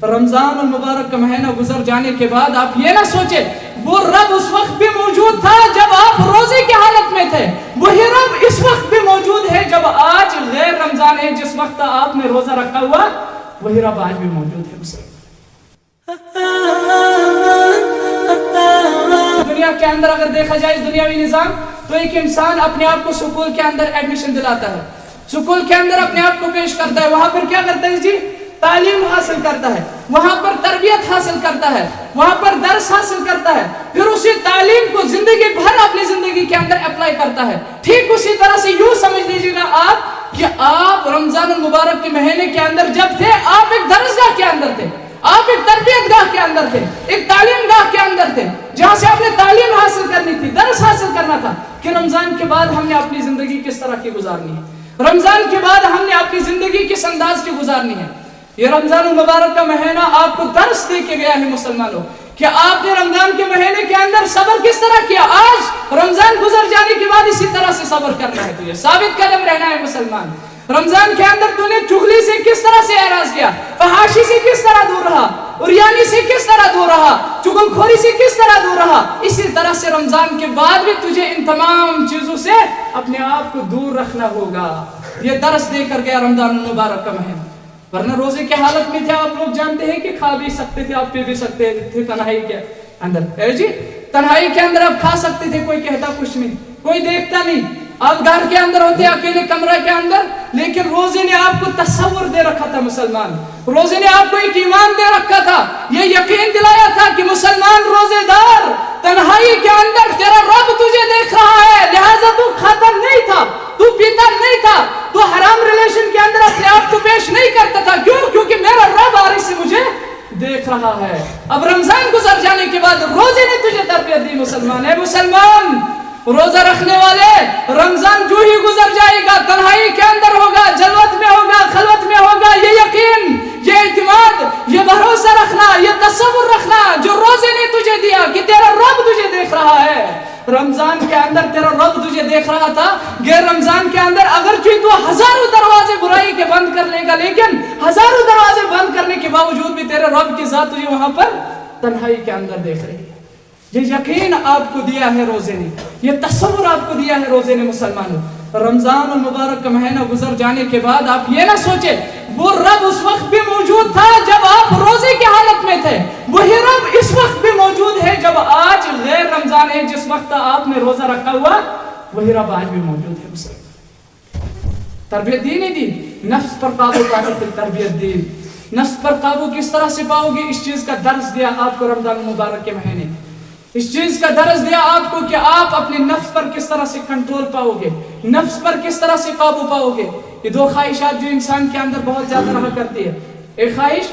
رمضان المبارک کا مہینہ گزر جانے کے بعد آپ یہ نہ سوچے وہ رب اس وقت بھی موجود تھا جب آپ روزے کی حالت میں تھے، وہی رب اس وقت بھی موجود ہے جب آج غیر رمضان ہے، جس وقت آپ نے روزہ رکھا ہوا وہی رب آج بھی موجود ہے۔ دنیا کے اندر اگر دیکھا جائے اس دنیاوی نظام تو ایک انسان اپنے آپ کو سکول کے اندر ایڈمیشن دلاتا ہے، سکول کے اندر اپنے آپ کو پیش کرتا ہے، وہاں پر کیا کرتا ہے جی؟ تعلیم حاصل کرتا ہے، وہاں پر تربیت حاصل کرتا ہے، وہاں پر درس حاصل کرتا ہے، پھر اسی تعلیم کو زندگی بھر اپنی زندگی کے اندر اپلائی کرتا ہے۔ ٹھیک اسی طرح سے یوں سمجھ لیجیے گا آپ کہ آپ رمضان المبارک کے مہینے کے اندر جب تھے آپ ایک درسگاہ کے اندر تھے، آپ ایک تربیت گاہ کے اندر تھے، ایک تعلیم گاہ کے اندر تھے، جہاں سے آپ نے تعلیم حاصل کرنی تھی، درس حاصل کرنا تھا کہ رمضان کے بعد ہم نے اپنی زندگی کس طرح کی گزارنی ہے، رمضان کے بعد ہم نے اپنی زندگی کس انداز کی گزارنی ہے۔ یہ رمضان المبارک کا مہینہ آپ کو درس دے کے گیا ہے مسلمانوں کہ آپ نے رمضان کے مہینے کے اندر صبر کس طرح کیا، آج رمضان گزر جانے کے بعد اسی طرح سے صبر کرنا ہے، تجھے ثابت قدم رہنا ہے مسلمان۔ رمضان کے اندر تو نے چغلی سے کس طرح سے اعراض کیا، فحاشی سے کس طرح دور رہا، عریانی سے کس طرح دور رہا، چغل خوری سے کس طرح دور رہا، اسی طرح سے رمضان کے بعد بھی تجھے ان تمام چیزوں سے اپنے آپ کو دور رکھنا ہوگا۔ یہ درس دے کر گیا رمضان المبارک کا مہینہ، ورنہ روزے کی حالت میں تھے آپ لوگ جانتے ہیں کہ کھا بھی سکتے تھے، آپ پی بھی سکتے تھے تنہائی کے اندر، جی تنہائی کے اندر آپ کھا سکتے تھے، کوئی کہتا کچھ نہیں، کوئی دیکھتا نہیں، آپ گھر کے اندر ہوتے اکیلے کمرہ کے اندر، لیکن روزے نے آپ کو تصور دے رکھا تھا مسلمان، روزے نے آپ کو ایک ایمان دے رکھا تھا، یہ یقین دلایا تھا کہ مسلمان روزے دار تنہائی کے اندر تیرا رب تجھے دیکھ رہا ہے، لہذا تو کھاتا نہیں تھا، تو پیتا نہیں تھا، تو حرام ریلیشن کے اندر اپنے آپ کو پیش نہیں کرتا تھا، کیوں؟ کیونکہ میرا رب آرہی سے مجھے دیکھ رہا ہے۔ اب رمضان گزر جانے کے بعد روزے نے تجھے تربیت دی مسلمان، اے مسلمان روزہ رکھنے والے، رمضان جو ہی گزر جائے گا تنہائی کے اندر ہوگا، جلوت میں ہوگا، خلوت میں ہوگا، یہ یقین، یہ اعتماد، یہ بھروسہ رکھنا، یہ تصور رکھنا جو روزے نے تجھے دیا کہ تیرا رب تجھے دیکھ رہا ہے۔ رمضان کے اندر تیرا رب تجھے دیکھ رہا تھا، غیر رمضان کے اندر اگرچہ تو ہزاروں دروازے برائی کے بند کر لے گا، لیکن ہزاروں دروازے بند کرنے کے باوجود بھی تیرے رب کی ذات تجھے وہاں پر تنہائی کے اندر دیکھ رہی ہے۔ یہ یقین آپ کو دیا ہے روزے نے، یہ تصور آپ کو دیا ہے روزے نے مسلمانوں۔ رمضان المبارک کا مہینہ گزر جانے کے بعد آپ یہ نہ سوچے وہ رب اس وقت بھی موجود تھا جب آپ روزے کی حالت میں تھے، وہی رب اس وقت بھی موجود ہے جب آج غیر رمضان ہے، جس وقت آپ نے روزہ رکھا ہوا وہی رب آج بھی موجود ہے مسلمان۔ تربیت دی نہیں دی، نفس پر قابو پانے کی تربیت دی، نفس پر قابو کس طرح سے پاؤ گے، اس چیز کا درس دیا آپ کو رمضان المبارک کے مہینے، اس چیز کا درس دیا آپ کو کہ آپ اپنے نفس پر کس طرح سے کنٹرول پاؤ گے، نفس پر کس طرح سے قابو پاؤ گے۔ یہ دو خواہشات جو انسان کے اندر بہت زیادہ رہا کرتی ہے، ایک خواہش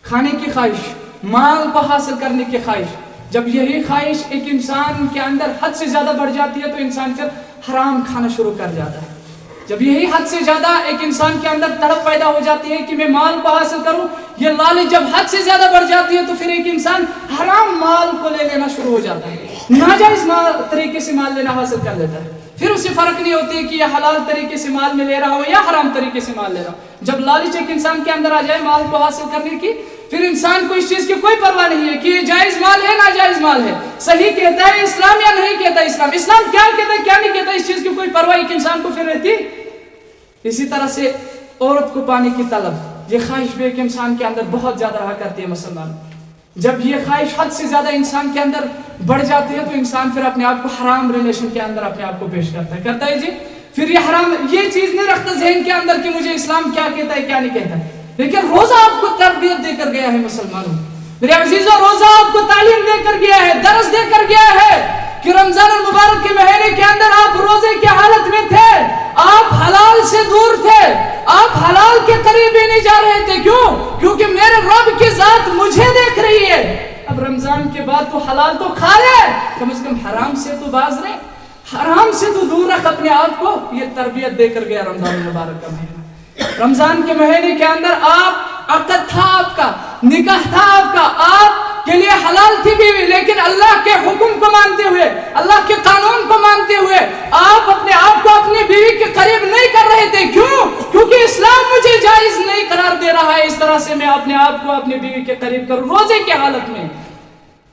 کھانے کی خواہش، مال کو حاصل کرنے کی خواہش، جب یہی خواہش ایک انسان کے اندر حد سے زیادہ بڑھ جاتی ہے تو انسان پھر حرام کھانا شروع کر جاتا ہے۔ جب یہی حد سے زیادہ ایک انسان کے اندر تڑپ پیدا ہو جاتی ہے کہ میں مال کو حاصل کروں، یہ لالچ جب حد سے زیادہ بڑھ جاتی ہے تو پھر ایک انسان حرام مال کو لے لینا شروع ہو جاتا ہے، ناجائز طریقے سے مال لینا حاصل کر لیتا ہے، پھر اسے فرق نہیں ہوتی کہ یہ حلال طریقے سے مال میں لے رہا ہو یا حرام طریقے سے مال لے رہا ہو۔ جب لالچ ایک انسان کے اندر آ جائے مال کو حاصل کرنے کی، پھر انسان کو اس چیز کی کوئی پرواہ نہیں ہے کہ یہ جائز مال ہے ناجائز مال ہے، صحیح کہتا ہے اسلام یا نہیں کہتا اسلام، اسلام کیا کہتا ہے کیا نہیں کہتا، اس چیز کی کوئی پرواہ ایک انسان کو پھر رہتی۔ اسی طرح سے عورت کو پانے کی طلب، یہ خواہش بھی ایک انسان کے اندر بہت زیادہ رہا کرتی ہے مسلمان۔ جب یہ خواہش حد سے زیادہ انسان کے اندر بڑھ جاتی ہے تو انسان پھر اپنے آپ کو حرام ریلیشن کے اندر اپنے آپ کو پیش کرتا ہے جی، پھر یہ حرام، یہ چیز نہیں رکھتا ذہن کے اندر کہ مجھے اسلام کیا کہتا ہے کیا نہیں کہتا ہے، لیکن روزہ آپ کو تربیت دے کر گیا ہے مسلمانوں، میرے عزیزوں، روزہ آپ کو تعلیم دے کر گیا ہے، درس دے کر گیا ہے کہ رمضان المبارک کے مہینے کے اندر آپ روزے کی حالت میں تھے، آپ حلال سے دور تھے، آپ حلال کے قریب ہی نہیں جا رہے تھے، کیوں؟ کیونکہ میرے رب کی ذات مجھے دیکھ رہی ہے۔ اب رمضان کے بعد تو حلال تو کھا لے، کم از کم حرام سے تو باز رہے، حرام سے تو دور رکھ اپنے آپ کو، یہ تربیت دے کر گیا رمضان المبارک کا مہینہ۔ رمضان کے مہینے کے اندر آپ عقد تھا، آپ کا نکاح تھا، آپ کا، آپ کے لیے حلال تھی بیوی، لیکن اللہ کے حکم کو مانتے ہوئے، اللہ کے قانون کو مانتے ہوئے آپ اپنے آپ کو اپنی بیوی کے قریب نہیں کر رہے تھے. کیوں؟ کیونکہ اسلام مجھے جائز نہیں قرار دے رہا ہے اس طرح سے میں اپنے آپ کو اپنی بیوی کے قریب کروں روزے کی حالت میں.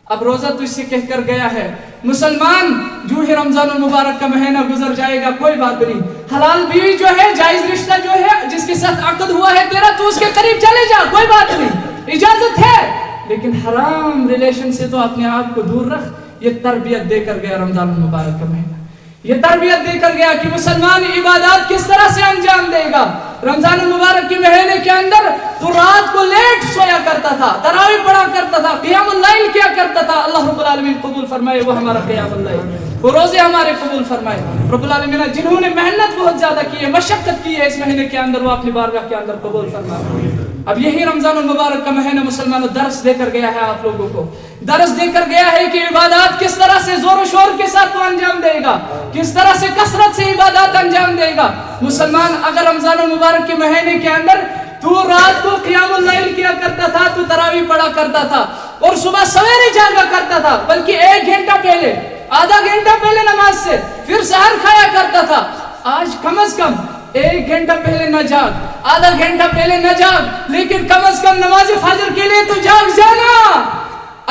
اب روزہ تو اس سے کہہ کر گیا ہے مسلمان جو ہی رمضان المبارک کا مہینہ گزر جائے گا کوئی بات نہیں، حلال بیوی جو ہے، جائز رشتہ جو ہے جس کے ساتھ عقد ہوا ہے تیرا، تو اس کے قریب چلے جا، کوئی بات نہیں، اجازت ہے. لیکن حرام ریلیشن سے تو اپنے آپ کو دور رکھ. یہ تربیت دے کر گیا رمضان المبارک کا مہینہ، یہ تربیت دے کر گیا کہ مسلمان عبادات کس طرح سے انجام دے گا. رمضان المبارک کے مہینے کے اندر تو رات کو لیٹ سویا کرتا تھا، تراویح پڑھا کرتا تھا، قیام اللیل کیا کرتا تھا. اللہ رب العالمین قبول فرمائے وہ ہمارا قیام اللیل، وہ روزے ہمارے قبول فرمائے. رب العالمین جنہوں نے محنت بہت زیادہ کی ہے، مشقت کی ہے اس مہینے کے اندر، وہ اپنی بارگاہ کے اندر قبول فرمائے. اب یہی رمضان المبارک کا مہینہ مسلمانوں درس دے کر گیا ہے آپ لوگوں کو، درس دے کر گیا ہے کہ عبادات کس طرح سے زور و شور کے ساتھ تو انجام دے گا، کس طرح سے کثرت سے عبادات انجام دے گا. مسلمان اگر رمضان المبارک کے مہینے کے اندر تو رات کو قیام اللیل کیا کرتا تھا، تو تراویح پڑھا کرتا تھا اور صبح سویرے جاگا کرتا تھا، بلکہ 1 گھنٹہ پہلے، آدھا گھنٹہ پہلے نماز سے پھر سحر کھایا کرتا تھا، آج کم از کم 1 گھنٹہ پہلے نہ جاگ، آدھا گھنٹہ پہلے نہ جاگ، لیکن کم از کم نماز فجر کے لیے تو جاگ جانا.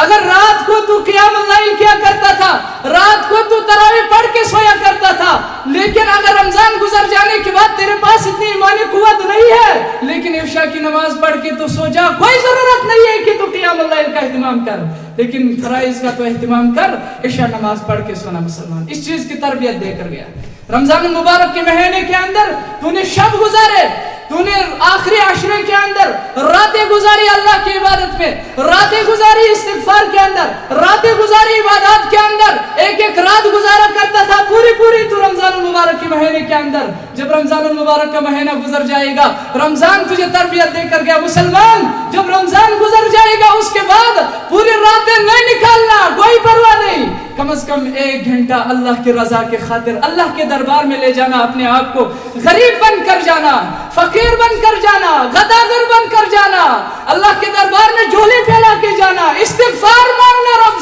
اگر رات کو تو قیام اللیل کیا کرتا تھا، رات کو تو تراویح پڑھ کے سویا کرتا تھا، لیکن اگر رمضان گزر جانے کے بعد تیرے پاس اتنی ایمانی قوت نہیں ہے، لیکن عشاء کی نماز پڑھ کے تو سو جا، کوئی ضرورت نہیں ہے کہ تو قیام اللیل کا اہتمام کر، لیکن فرائض کا تو اہتمام کر، عشاء نماز پڑھ کے سونا. مسلمان اس چیز کی تربیت دے کر گیا. رمضان المبارک کے مہینے کے اندر تو نے شب گزارے، تو نے آخری عشرے کے اندر راتیں گزاری اللہ کی عبادت میں، راتیں گزاری استغفار کے اندر، راتیں گزاری عبادات کے اندر، ایک رات گزارا کرتا تھا پوری تو رمضان المبارک کے مہینے کے اندر. جب رمضان المبارک کا مہینہ گزر جائے گا، رمضان تجھے تربیت دے کر گیا. مسلمان جب رمضان گزر جائے گا اس کے بعد پوری راتیں نہیں نکالنا، کوئی پرواہ نہیں، کم از کم 1 گھنٹہ اللہ کی رضا کے خاطر اللہ کے دربار میں لے جانا. اپنے آپ کو غریب بن کر جانا، فقیر بن کر جانا، غداگر بن کر جانا، اللہ کے دربار میں جھولی پھیلا کے جانا، استغفار مانگنا رب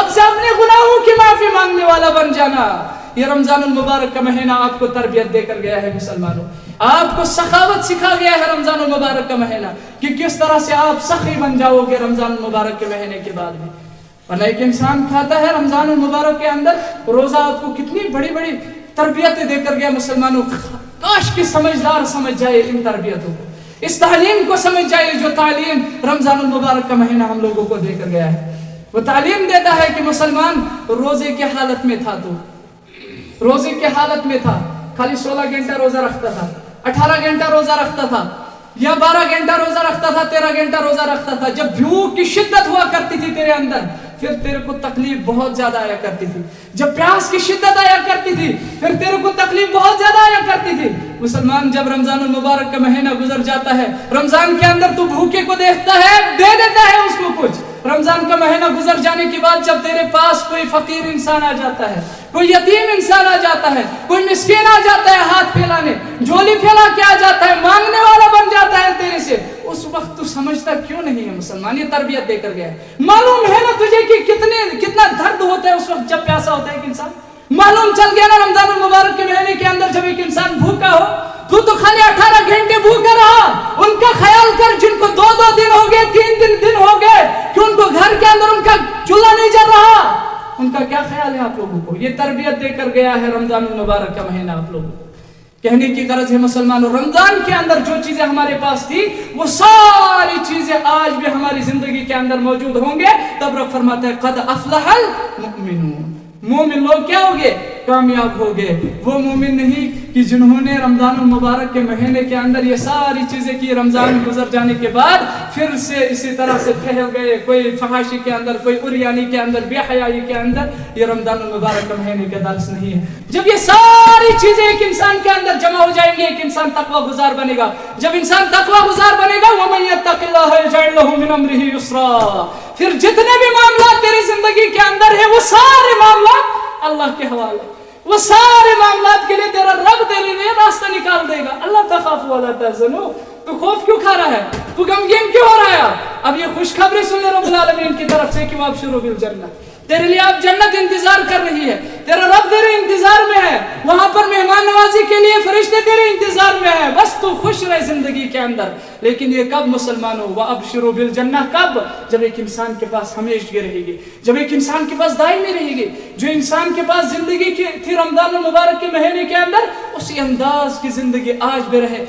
سے اپنے گناہوں کی معافی مانگنے والا بن جانا. یہ رمضان المبارک کا مہینہ آپ کو تربیت دے کر گیا ہے. مسلمانوں آپ کو سخاوت سکھا گیا ہے رمضان المبارک کا مہینہ، کہ کس طرح سے آپ سخی بن جاؤ گے رمضان المبارک کے مہینے کے بعد بھی. ورنہ ایک انسان کھاتا ہے رمضان المبارک کے اندر روزہ، آپ کو کتنی بڑی تربیتیں دے کر گیا. مسلمانوں کاش کی سمجھدار سمجھ جائے ان تربیتوں کو، اس تعلیم کو سمجھ جائے جو تعلیم رمضان المبارک کا مہینہ ہم لوگوں کو دے کر گیا ہے. وہ تعلیم دیتا ہے کہ مسلمان روزے کی حالت میں تھا، تو روزے کی حالت میں تھا، خالی 16 گھنٹہ روزہ رکھتا تھا، 18 گھنٹہ روزہ رکھتا تھا، یا 12 گھنٹہ روزہ رکھتا تھا، 13 گھنٹہ روزہ رکھتا تھا. جب بھوک کی شدت ہوا کرتی تھی تیرے اندر، پھر تیرے کو تکلیف بہت زیادہ آیا کرتی تھی. جب پیاس کی شدت آیا کرتی تھی، پھر تیرے کو تکلیف بہت زیادہ آیا کرتی تھی. مسلمان جب رمضان المبارک کا مہینہ گزر جاتا ہے، رمضان کے اندر تو بھوکے کو دیکھتا ہے، دے دیتا ہے اس کو کچھ. رمضان کا مہینہ گزر جانے کے بعد جب تیرے پاس کوئی فقیر انسان آ جاتا ہے، کوئی یتیم انسان آ جاتا ہے، کوئی مسکین آ جاتا ہے ہاتھ پھیلانے، جھولی پھیلا کے آ جاتا ہے، مانگنے والا بن جاتا ہے تیرے سے، اس وقت تو سمجھتا کیوں نہیں ہے. مسلمان یہ تربیت دے کر گیا ہے. معلوم ہے نا تجھے کہ کتنا درد ہوتا ہے اس وقت جب پیاسا ہوتا ہے ایک انسان. معلوم چل گیا نا رمضان المبارک کے مہینے کے اندر جب ایک انسان بھوکا ہو، تو خالی 18 گھنٹے بھوکا رہا. ان کا خیال کر جن کو 2 دن ہو گئے، 3 دن ہو گئے کہ ان کو گھر کے اندر ان کا چولہا نہیں جل رہا، ان کا کیا خیال ہے آپ لوگوں کو. یہ تربیت دے کر گیا ہے رمضان المبارک کا مہینہ آپ لوگوں کو. کہنے کی غرض ہے مسلمانوں، رمضان کے اندر جو چیزیں ہمارے پاس تھی وہ ساری چیزیں آج بھی ہماری زندگی کے اندر موجود ہوں گے. تب رب فرماتا ہے قد افلح المؤمنون، مومن لوگ کیا ہوگے؟ کامیاب ہو گئے. وہ مومن نہیں کہ جنہوں نے رمضان المبارک کے مہینے کے اندر یہ ساری چیزیں کی، رمضان گزر جانے کے بعد پھر سے اسی طرح سے پھیل گئے، کوئی فحاشی کے اندر، کوئی عریانی کے اندر، بے حیائی کے اندر. یہ رمضان المبارک کے مہینے کا درس نہیں ہے. جب یہ ساری چیزیں ایک انسان کے اندر جمع ہو جائیں گے، ایک انسان تقوی گزار بنے گا. جب انسان تقوی گزار بنے گا، وَمَن يَتَّقِ اللَّهَ يَجْعَلْ لَهُ مِنْ أَمْرِهِ يُسْرًا، پھر جتنے بھی معاملات تیری زندگی کے اندر ہیں وہ سارے معاملات اللہ کے حوالے، وہ سارے معاملات کے لیے تیرا رب تیرے لیے راستہ نکال دے گا. اللہ تخافوا ولا تحزنوا، تو خوف کیوں کھا رہا ہے؟ تو غمگین کیوں ہو رہا ہے؟ اب یہ خوشخبری سن لے رب العالمین کی طرف سے کہ وابشروا بالجنہ، تیرے لیے اب جنت انتظار کر رہی ہے، تیرا رب تیرے انتظار میں ہے، وہاں پر مہمان نوازی کے لیے فرشتے تیرے انتظار میں ہے، بس تو خوش رہے زندگی کے اندر۔ لیکن یہ کب مسلمانوں؟ وابشروا بالجنہ، کب؟ جب ایک انسان کے پاس ہمیشگی رہے گی، جب ایک انسان کے پاس دائمی رہے گی۔ جو انسان کے پاس زندگی کی تھی رمضان المبارک کے مہینے کے اندر، اسی انداز کی زندگی آج بھی رہے۔